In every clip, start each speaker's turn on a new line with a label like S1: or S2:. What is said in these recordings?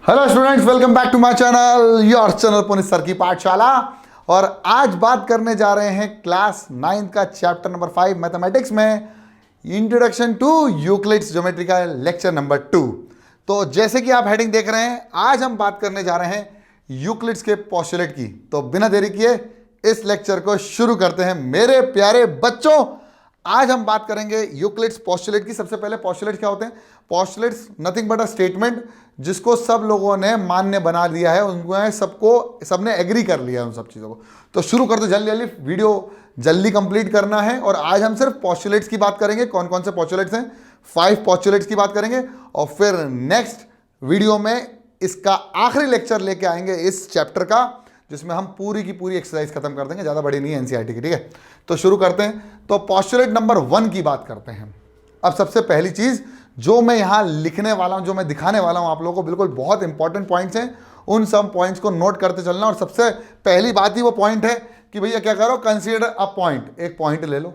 S1: Hello students, welcome back to my channel, your channel Puneet sir की पाठशाला। और आज बात करने जा रहे हैं क्लास 9 का चैप्टर नंबर 5 मैथमेटिक्स में इंट्रोडक्शन टू यूक्लिड्स ज्योमेट्री का लेक्चर नंबर 2। तो जैसे कि आप हेडिंग देख रहे हैं, आज हम बात करने जा रहे हैं यूक्लिड्स के पोस्टुलेट की। तो बिना देरी किए इस लेक्चर को शुरू करते हैं मेरे प्यारे बच्चों। आज हम बात करेंगे यूक्लिड्स पोस्टुलेट की। सबसे पहले पोस्टुलेट क्या होते हैं? Postulates nothing but a statement जिसको सब लोगों ने मान्य बना दिया है, उनको सबने एग्री कर लिया है उन सब चीज़ों को। तो शुरू कर दो जल्दी जल्दी, वीडियो जल्दी कंप्लीट करना है। और आज हम सिर्फ पोस्टुलेट्स की बात करेंगे। कौन कौन से पोस्टुलेट्स हैं? 5 पोस्टुलेट्स की बात करेंगे। और फिर नेक्स्ट वीडियो में इसका आखिरी लेक्चर लेके आएंगे इस चैप्टर का, जिसमें हम पूरी की पूरी एक्सरसाइज खत्म कर देंगे। ज़्यादा बड़ी नहीं है एनसीईआरटी की, ठीक है। तो शुरू करते हैं। तो पोस्टुलेट नंबर 1 की बात करते हैं। अब सबसे पहली चीज़ जो मैं यहाँ लिखने वाला हूँ, जो मैं दिखाने वाला हूँ आप लोगों को, बिल्कुल बहुत इंपॉर्टेंट पॉइंट्स हैं। उन सब पॉइंट्स को नोट करते चलना। और सबसे पहली बात ही वो पॉइंट है कि भैया क्या करो, कंसीडर अ पॉइंट। एक पॉइंट ले लो,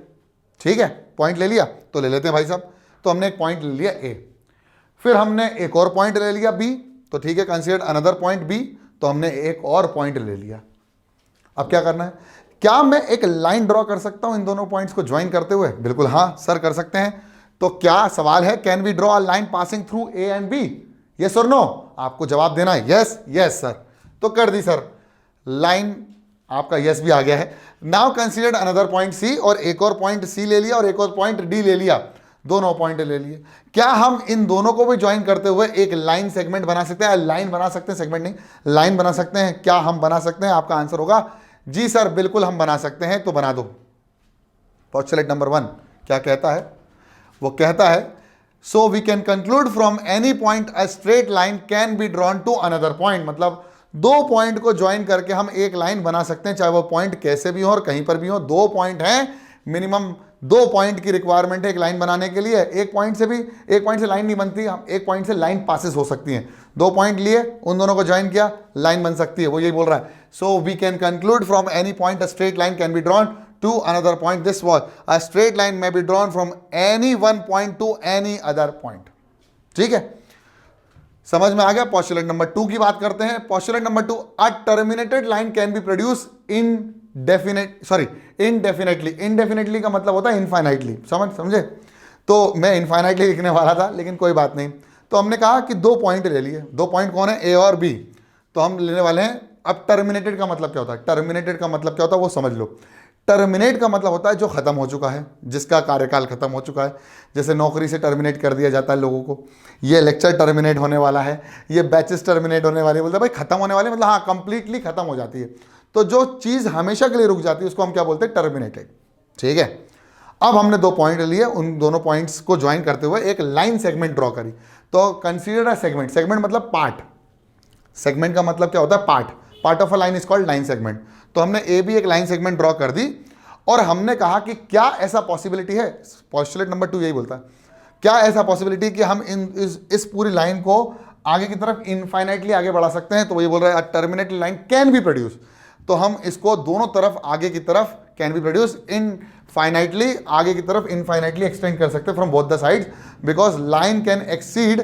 S1: ठीक है। पॉइंट ले लिया तो ले लेते हैं भाई साहब। तो हमने एक पॉइंट ले लिया ए, फिर हमने एक और पॉइंट ले लिया बी, तो ठीक है, कंसीडर अनदर पॉइंट बी, तो हमने एक और पॉइंट ले लिया। अब क्या करना है? क्या मैं एक लाइन ड्रॉ कर सकता हूं इन दोनों पॉइंट्स को ज्वाइन करते हुए? बिल्कुल हाँ सर, कर सकते हैं। तो क्या सवाल है, can we draw a line passing through A and B? Yes और नो? आपको जवाब देना है यस यस सर। तो कर दी सर, लाइन आपका यस भी आ गया है। Now consider another point C, और एक और पॉइंट सी ले लिया और एक और पॉइंट डी ले लिया, दोनों पॉइंट ले लिए। क्या हम इन दोनों को भी ज्वाइन करते हुए एक लाइन सेगमेंट बना सकते हैं? लाइन बना सकते हैं, सेगमेंट नहीं, लाइन बना सकते हैं। क्या हम बना सकते हैं? आपका आंसर होगा जी सर, बिल्कुल हम बना सकते हैं। तो बना दो। पोस्टुलेट नंबर 1 क्या कहता है? वो कहता है so we can conclude from any point a straight line can be drawn to another point. मतलब दो पॉइंट को ज्वाइन करके हम एक लाइन बना सकते हैं, चाहे वो पॉइंट कैसे भी हो और कहीं पर भी हो। दो पॉइंट हैं, मिनिमम 2 पॉइंट की रिक्वायरमेंट है एक लाइन बनाने के लिए। एक पॉइंट से लाइन नहीं बनती, हम एक पॉइंट से लाइन पासेस हो सकती हैं। 2 पॉइंट लिए, उन दोनों को ज्वाइन किया, लाइन बन सकती है। वो यही बोल रहा है। So we can conclude from any point a straight line can be drawn to another point. This was a straight line may be drawn from any one point to any other point. ठीक है, समझ में आ गया। Postulate number 2 की बात करते हैं। Postulate number 2, a terminated line can B produce indefinitely. Indefinitely का मतलब होता है इनफाइनाइटली। समझे? तो मैं इनफाइनाइटली लिखने वाला था, लेकिन कोई बात नहीं। तो हमने कहा कि 2 पॉइंट ले लिए। 2 पॉइंट कौन है? ए और बी। तो हम लेने वाले हैं। अब टर्मिनेटेड का मतलब क्या होता है? टर्मिनेटेड का मतलब क्या होता है वो समझ लो। टर्मिनेट का मतलब होता है जो खत्म हो चुका है, जिसका कार्यकाल खत्म हो चुका है। जैसे नौकरी से टर्मिनेट कर दिया जाता है लोगों को, ये लेक्चर टर्मिनेट होने वाला है, ये बैचेस टर्मिनेट होने वाले, बोलते हैं भाई खत्म होने वाले, मतलब हाँ कंप्लीटली खत्म हो जाती है। तो जो चीज़ हमेशा के लिए रुक जाती है उसको हम क्या बोलते हैं? टर्मिनेटेड। ठीक है। अब हमने 2 पॉइंट लिए, उन दोनों पॉइंट्स को ज्वाइन करते हुए एक लाइन सेगमेंट ड्रॉ करी। तो कंसीडर अ सेगमेंट। सेगमेंट मतलब पार्ट। सेगमेंट का मतलब क्या होता है? Part of a line is called line segment. तो हमने ए भी एक लाइन सेगमेंट ड्रॉ कर दी, और हमने कहा कि क्या ऐसा पॉसिबिलिटी है, पोस्टुलेट नंबर 2 यही बोलता है, क्या ऐसा पॉसिबिलिटी कि हम इस पूरी लाइन को आगे की तरफ इनफाइनाइटली आगे बढ़ा सकते हैं? तो वही बोल रहा है terminated line can B produce. तो हम इसको दोनों तरफ आगे की तरफ कैन बी प्रोड्यूस इनफाइनाइटली, आगे की तरफ इनफाइनाइटली एक्सटेंड कर सकते हैं from both the sides, because line can exceed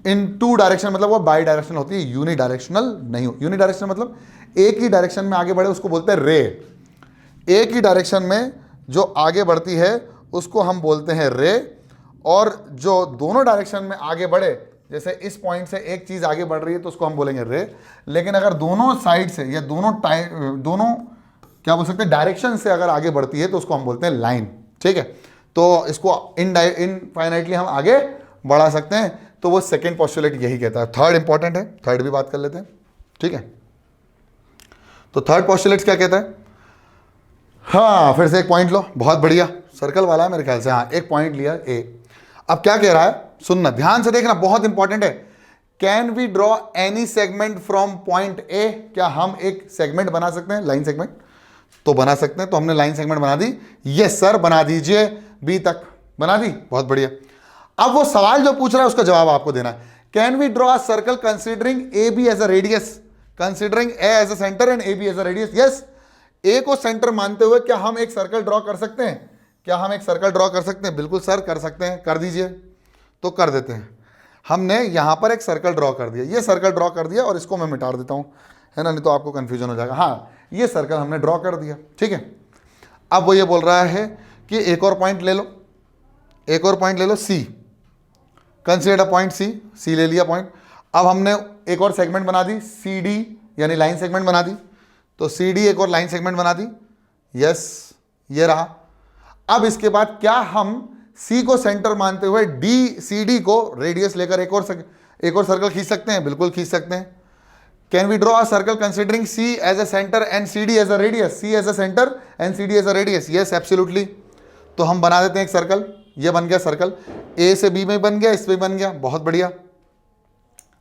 S1: in 2 direction. मतलब वो बाई डायरेक्शनल होती है, यूनिडायरेक्शनल नहीं हो। यूनिडायरेक्शनल मतलब एक ही डायरेक्शन में आगे बढ़े उसको बोलते हैं रे। एक ही डायरेक्शन में जो आगे बढ़ती है उसको हम बोलते हैं रे। और जो दोनों डायरेक्शन में आगे बढ़े, जैसे इस पॉइंट से एक चीज़ आगे बढ़ रही है तो उसको हम बोलेंगे रे। लेकिन अगर दोनों साइड से या दोनों क्या बोल सकते हैं, डायरेक्शन से अगर आगे बढ़ती है तो उसको हम बोलते हैं लाइन। ठीक है। तो इसको इनफाइनाइटली हम आगे बढ़ा सकते हैं। तो वो सेकेंड पोस्टुलेट यही कहता है। थर्ड इंपॉर्टेंट है, थर्ड भी बात कर लेते हैं। ठीक है। तो थर्ड पोस्टुलेट क्या कहता है? हाँ, फिर से एक पॉइंट लो, बहुत बढ़िया, सर्कल वाला है मेरे ख्याल से। हाँ, एक पॉइंट लिया ए। अब क्या कह रहा है, सुनना ध्यान से, देखना, बहुत इंपॉर्टेंट है। Can we draw any segment from point A? क्या हम एक सेगमेंट बना सकते हैं, लाइन सेगमेंट? तो बना सकते हैं। तो हमने लाइन सेगमेंट बना दी। यस सर, बना दीजिए, बी तक बना दी, बहुत बढ़िया। अब वो सवाल जो पूछ रहा है उसका जवाब आपको देना है। Can we draw a circle considering A B as a radius, considering A as a centre and A B as a radius? Yes, A को सेंटर मानते हुए क्या हम एक सर्कल ड्रॉ कर सकते हैं? क्या हम एक सर्कल ड्रॉ कर सकते हैं? बिल्कुल सर, कर सकते हैं, कर दीजिए। तो कर देते हैं। हमने यहाँ पर एक सर्कल ड्रॉ कर दिया, ये सर्कल ड्रॉ कर दिया और इसको मैं मिटा देता हूँ, है ना, नहीं तो आपको कन्फ्यूजन हो जाएगा। हाँ, ये सर्कल हमने ड्रॉ कर दिया, ठीक है। अब वो ये बोल रहा है कि एक और पॉइंट ले लो, एक और पॉइंट ले लो, सी, कंसीडर अ पॉइंट सी, सी ले लिया पॉइंट। अब हमने एक और सेगमेंट बना दी, सी डी यानी लाइन सेगमेंट बना दी, तो सी डी एक और लाइन सेगमेंट बना दी, यस, ये रहा। अब इसके बाद क्या हम सी को सेंटर मानते हुए डी सी डी को रेडियस लेकर एक और सर्कल खींच सकते हैं? बिल्कुल खींच सकते हैं। Can we draw a circle considering C as a centre and C D as a radius? C as a centre and C D as a radius, yes absolutely. तो हम बना देते हैं एक सर्कल, ये बन गया सर्कल, ए से बी में बन गया, इस पे बन गया, बहुत बढ़िया।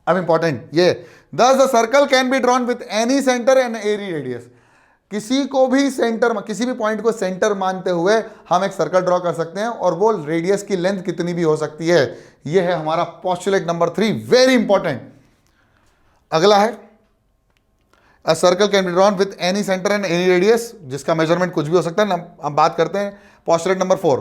S1: अब इंपॉर्टेंट ये, thus the circle can be drawn with any center and any radius। किसी को भी सेंटर, किसी भी पॉइंट को सेंटर मानते हुए हम एक सर्कल ड्रॉ कर सकते हैं और वो रेडियस की लेंथ कितनी भी हो सकती है। ये है हमारा पोस्टुलेट नंबर 3, वेरी इंपॉर्टेंट। अगला है a circle can be drawn with any centre and any radius, जिसका मेजरमेंट कुछ भी हो सकता है ना। हम बात करते हैं पोस्टुलेट नंबर 4।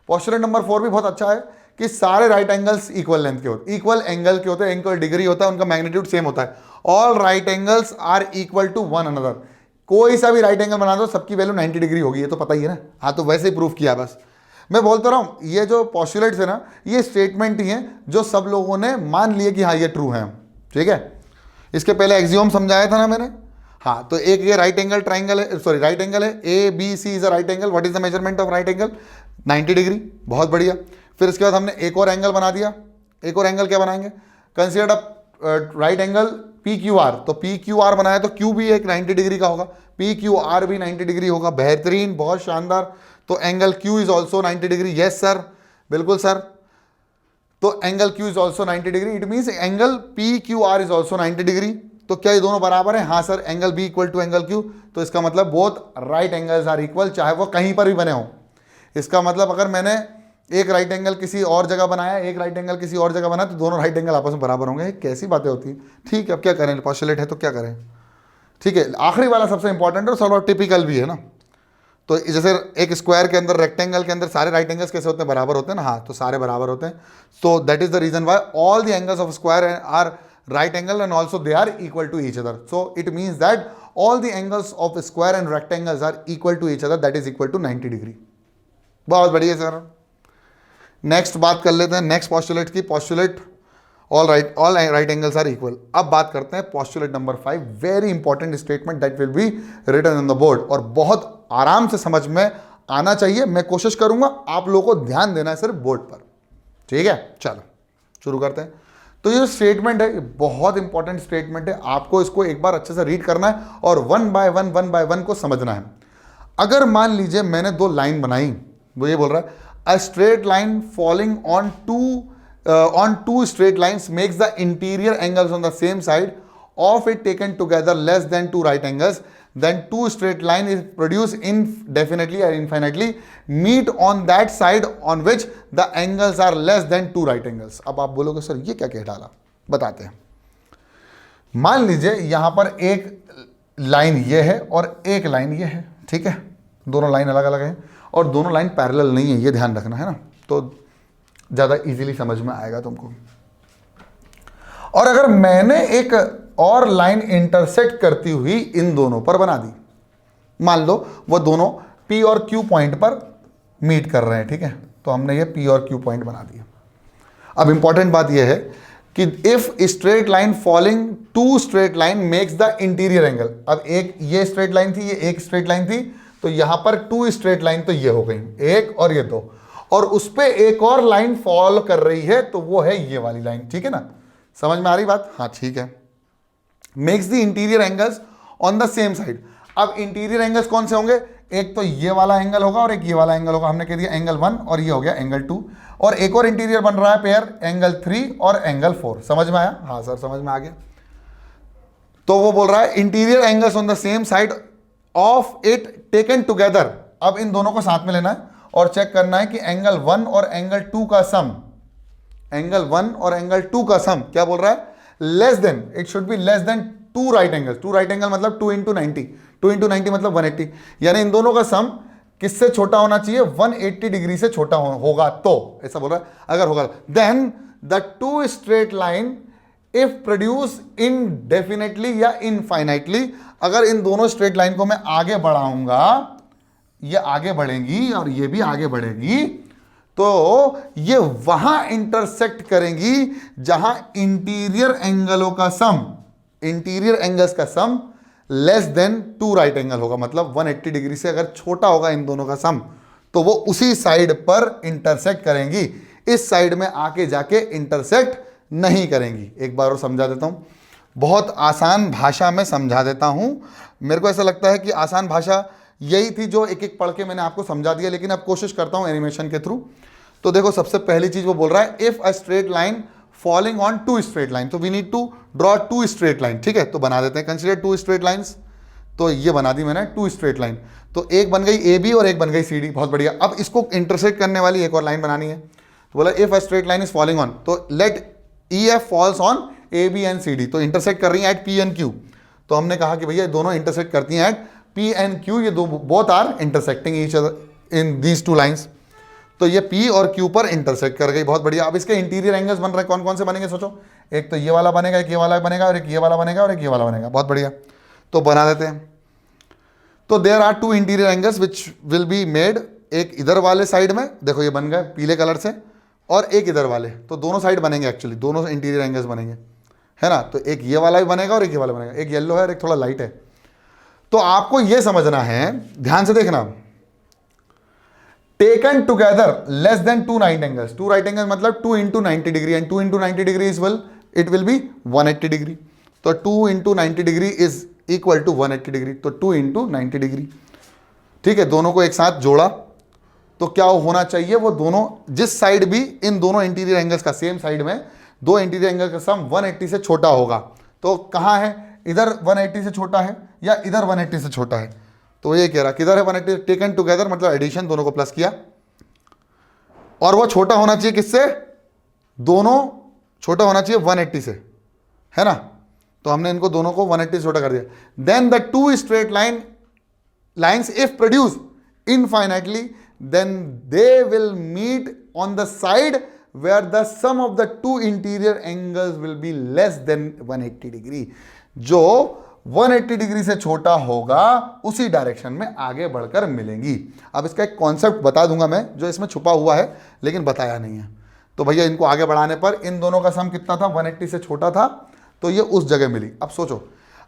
S1: पोस्टुलेट नंबर 4 भी बहुत अच्छा है कि सारे राइट एंगल्स इक्वल लेंथ के होते, इक्वल एंगल के होते हैं, इक्वल डिग्री होता है, उनका मैग्नीट्यूड सेम होता है। All right angles are equal to one another. कोई सा भी राइट एंगल बना दो, सबकी वैल्यू 90 डिग्री होगी, ये तो पता ही है ना। हाँ, तो वैसे ही प्रूफ किया बस। मैं बोलता रहा हूँ, ये जो पोस्टुलेट्स है ना, ये स्टेटमेंट ही है जो सब लोगों ने मान लिए कि हाँ ये ट्रू है, ठीक है। इसके पहले एक्सियोम समझाया था ना मैंने। हाँ, तो एक ये राइट एंगल ट्राइंगल है, सॉरी राइट एंगल है, A B C is a right angle. What is the measurement of right angle? 90 degree, बहुत बढ़िया। फिर इसके बाद हमने एक और एंगल बना दिया। एक और एंगल क्या बनाएंगे? Consider a right angle P Q are, तो पी क्यू आर बनाया तो क्यू भी एक 90 डिग्री का होगा, पी क्यू आर भी 90 डिग्री होगा। बेहतरीन, बहुत शानदार। तो angle Q is also 90 degree, yes sir, बिल्कुल सर। तो angle Q is also 90 degree, it means angle P Q R is also 90 degree. तो क्या ये दोनों बराबर है? हाँ sir, angle B equal to angle Q, तो इसका मतलब both right angles are equal, चाहे वो कहीं पर भी बने हो। इसका मतलब अगर मैंने एक राइट एंगल किसी और जगह बनाया, एक राइट एंगल किसी और जगह बनाया, तो दोनों राइट एंगल आपस में बराबर होंगे। कैसी बातें होती हैं। ठीक है, अब क्या करें, पोस्टुलेट है तो क्या करें। ठीक है, आखिरी वाला सबसे इंपॉर्टेंट है और थोड़ा टिपिकल भी है ना। तो जैसे एक स्क्वायर के अंदर, रेक्टेंगल के अंदर सारे राइट एंगल्स कैसे होते हैं? बराबर होते हैं ना। हाँ, तो सारे बराबर होते हैं। So that is the reason why all the angles of square are right angle and also they are equal to each other. So it means that all the angles of square and rectangles are equal to each other, that is equal to 90 degree. बहुत बढ़िया sir. Next बात कर लेते हैं next postulate की। Postulate all right angles are equal. अब बात करते हैं postulate number 5, very important statement that will be written on the board, और बहुत आराम से समझ में आना चाहिए। मैं कोशिश करूंगा, आप लोगों को ध्यान देना है सिर्फ बोर्ड पर, ठीक है। चलो शुरू करते हैं। तो ये स्टेटमेंट है, बहुत इंपॉर्टेंट स्टेटमेंट है, आपको इसको एक बार अच्छे से रीड करना है और वन बाय वन को समझना है। अगर मान लीजिए मैंने दो लाइन बनाई, वो ये बोल रहा है a straight line falling on two straight lines makes the interior angles on the same side of it taken together less than two right angles, then two straight line is produced indefinitely or infinitely meet on that side on which the angles are less than two right angles। अब आप बोलोगे sir ये क्या कह डाला, बताते हैं। मान लीजिए यहां पर एक लाइन ये है और एक लाइन ये है, ठीक है। दोनों लाइन अलग अलग हैं और दोनों लाइन पैरेलल नहीं है, ये ध्यान रखना है ना, तो ज़्यादा इजीली समझ में आएगा तुमको। और अगर मैंने एक और लाइन इंटरसेक्ट करती हुई इन दोनों पर बना दी, मान लो वो दोनों P और Q पॉइंट पर मीट कर रहे हैं, ठीक है, तो हमने ये P और Q पॉइंट बना दिया। अब इंपॉर्टेंट बात यह है कि if straight line falling two straight line makes the interior angle. अब एक ये स्ट्रेट लाइन थी, ये एक स्ट्रेट लाइन थी, तो यहां पर टू स्ट्रेट लाइन तो ये हो गई, एक और ये दो, और उस पर एक और लाइन फॉलो कर रही है, तो वो है ये वाली लाइन, ठीक है ना। समझ में आ रही बात? हाँ ठीक है। Makes the interior angles on the same side. अब इंटीरियर एंगल्स कौन से होंगे? एक तो ये वाला एंगल होगा और एक ये वाला एंगल होगा। हमने कह दिया एंगल 1 और ये हो गया एंगल 2, और एक और इंटीरियर बन रहा है पेयर एंगल 3 और एंगल 4। समझ में आया? हाँ सर समझ में आ गया। तो वो बोल रहा है interior angles on the same side of it taken together. अब इन दोनों को साथ में लेना है और चेक करना है कि एंगल 1 और एंगल 2 का सम, एंगल 1 और एंगल 2 का सम क्या बोल रहा है? Less than, it should be less than two right angle. Two right angle मतलब 2 इंटू 90, 2 इंटू 90 मतलब 180, यानी इन दोनों का सम किससे छोटा होना चाहिए? 180 डिग्री से छोटा होगा, तो ऐसा बोल रहा है। अगर होगा then the two straight line if produce indefinitely या इनफाइनाइटली, अगर इन दोनों स्ट्रेट लाइन को मैं आगे बढ़ाऊंगा, ये आगे बढ़ेंगी और ये भी आगे बढ़ेगी, तो ये वहां इंटरसेक्ट करेंगी जहां इंटीरियर एंगलों का सम, इंटीरियर एंगल्स का sum less than two right angle होगा। मतलब 180 डिग्री से अगर छोटा होगा इन दोनों का सम, तो वो उसी साइड पर इंटरसेक्ट करेंगी, इस साइड में आके जाके इंटरसेक्ट नहीं करेंगी। एक बार और समझा देता हूं, बहुत आसान भाषा में समझा देता हूं। मेरे को ऐसा लगता है कि आसान भाषा यही थी जो एक एक पढ़ के मैंने आपको समझा दिया, लेकिन अब कोशिश करता हूं एनिमेशन के थ्रू। तो देखो, सबसे पहली चीज वो बोल रहा है if a straight line falling on two straight line, तो we need to draw two straight line. ठीक है, तो बना देते हैं, कंसीडर टू स्ट्रेट लाइंस। तो ये बना दी मैंने टू स्ट्रेट लाइन, तो एक बन गई ए बी और एक बन गई सी डी। बहुत बढ़िया। अब इसको इंटरसेक्ट करने वाली एक और लाइन बनानी है। तो बोला if a straight line is falling on, तो let E F falls on A B and C D, तो इंटरसेक्ट कर रही है एट पी एंड क्यू। तो हमने कहा कि भैया दोनों इंटरसेक्ट करती हैं एट पी एंड क्यू, ये दो both are intersecting each other in these two lines. तो ये P और Q पर इंटरसेक्ट कर गई। बहुत बढ़िया। अब इसके इंटीरियर एंगल्स बन रहे हैं, कौन कौन से बनेंगे सोचो। एक तो ये वाला बनेगा, एक ये वाला बनेगा, और एक ये वाला बनेगा, और एक ये वाला बनेगा। बहुत बढ़िया, तो बना देते हैं। तो there are two interior angles which will be made, एक इधर वाले साइड में, देखो ये बन गए पीले कलर से, और एक इधर वाले, तो दोनों साइड बनेंगे एक्चुअली, दोनों इंटीरियर एंगल्स बनेंगे, है ना। तो एक ये वाला भी बनेगा और एक ये वाला बनेगा, एक येलो है और एक थोड़ा लाइट है। तो आपको ये समझना है, ध्यान से देखना, taken together less than two right angles, two right angles मतलब 2 into 90 degree, and 2 into 90 degree is it will be 180 degree. तो 2 into 90 degree is equal to 180 degree, तो 2 into 90 डिग्री। ठीक है, दोनों को एक साथ जोड़ा तो क्या होना चाहिए, वो दोनों जिस साइड भी इन दोनों इंटीरियर एंगल्स का, सेम साइड में दो इंटीरियर एंगल का सम 180 से छोटा होगा। तो कहां है, इधर 180 से छोटा है या इधर 180 से छोटा है। तो ये कह रहा किधर है 180, टेकन टुगेदर मतलब एडिशन, दोनों को प्लस किया, और वो छोटा होना चाहिए किससे, दोनों छोटा होना चाहिए 180 से, है ना। तो हमने इनको दोनों को 180 से छोटा कर दिया। Then the two straight lines if produce infinitely, then they will meet on the side where the sum of the two interior angles will be less than 180 degree. जो 180 डिग्री से छोटा होगा उसी डायरेक्शन में आगे बढ़कर मिलेंगी। अब इसका एक कॉन्सेप्ट बता दूंगा मैं, जो इसमें छुपा हुआ है लेकिन बताया नहीं है। तो भैया इनको आगे बढ़ाने पर इन दोनों का सम कितना था, 180 से छोटा था, तो ये उस जगह मिली। अब सोचो,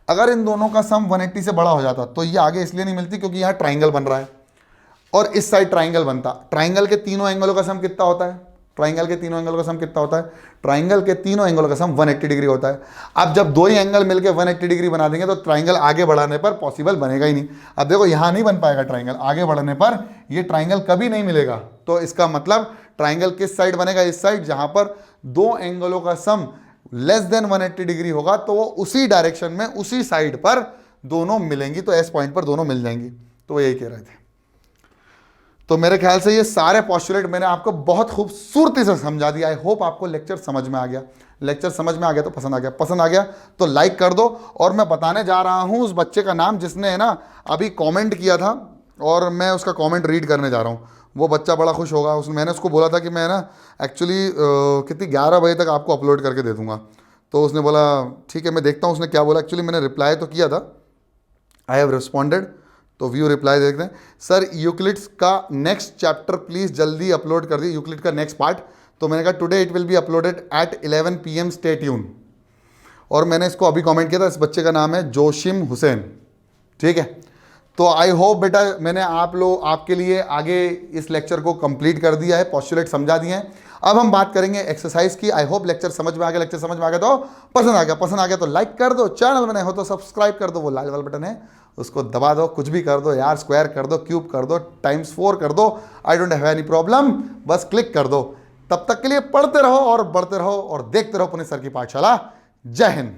S1: अगर इन दोनों का सम 180 से बड़ा हो जाता तो ये आगे इसलिए नहीं मिलती क्योंकि यहाँ ट्राइंगल बन रहा है और इस साइड ट्राइंगल बनता। ट्राइंगल के तीनों एंगलों का सम कितना होता है, ट्राइंगल के तीनों एंगल का सम कितना होता है, ट्राइंगल के तीनों एंगलों का सम 180 डिग्री होता है। अब जब दो ही एंगल मिलकर 180 डिग्री बना देंगे तो ट्राइंगल आगे बढ़ाने पर पॉसिबल बनेगा ही नहीं। अब देखो यहां नहीं बन पाएगा ट्राइंगल, आगे बढ़ने पर ये ट्राइंगल कभी नहीं मिलेगा। तो इसका मतलब ट्राइंगल किस साइड बनेगा, इस साइड, जहां पर दो एंगलों का सम लेस देन 180 डिग्री होगा, तो वो उसी डायरेक्शन में उसी साइड पर दोनों मिलेंगी, तो एस पॉइंट पर दोनों मिल जाएंगी। तो वो यही कह रहे थे। तो मेरे ख्याल से ये सारे पोस्टुलेट मैंने आपको बहुत खूबसूरती से समझा दिया। आई होप आपको लेक्चर समझ में आ गया। लेक्चर समझ में आ गया तो पसंद आ गया, पसंद आ गया तो लाइक कर दो। और मैं बताने जा रहा हूँ उस बच्चे का नाम जिसने है ना अभी कमेंट किया था, और मैं उसका कमेंट रीड करने जा रहा हूँ। वो बच्चा बड़ा खुश होगा। मैंने उसको बोला था कि मैं ना एक्चुअली कितनी 11 बजे तक आपको अपलोड करके दे दूँगा। तो उसने बोला ठीक है, मैं देखता हूँ उसने क्या बोला। एक्चुअली मैंने रिप्लाई तो किया था, आई हैव रिस्पॉन्डेड। तो व्यू रिप्लाई देखते हैं। सर यूक्लिड्स का नेक्स्ट चैप्टर प्लीज़ जल्दी अपलोड कर दिए, यूक्लिड का नेक्स्ट पार्ट। तो मैंने कहा today it will be uploaded at 11 PM, stay tune. और मैंने इसको अभी कमेंट किया था। इस बच्चे का नाम है जोशिम हुसैन। ठीक है, तो आई होप बेटा मैंने आपके लिए आगे इस लेक्चर को कंप्लीट कर दिया है, पोस्टुलेट समझा दिए हैं। अब हम बात करेंगे एक्सरसाइज की। आई होप लेक्चर समझ में आ गया। लेक्चर समझ में आ गया तो पसंद आ गया तो लाइक कर दो, चैनल में नए हो तो सब्सक्राइब कर दो, वो लाल वाला बटन है उसको दबा दो, कुछ भी कर दो यार, स्क्वायर कर दो, क्यूब कर दो, ×4 कर दो, I don't have any problem, बस क्लिक कर दो। तब तक के लिए पढ़ते रहो और बढ़ते रहो और देखते रहो पुनीत सर की पाठशाला। जय हिंद।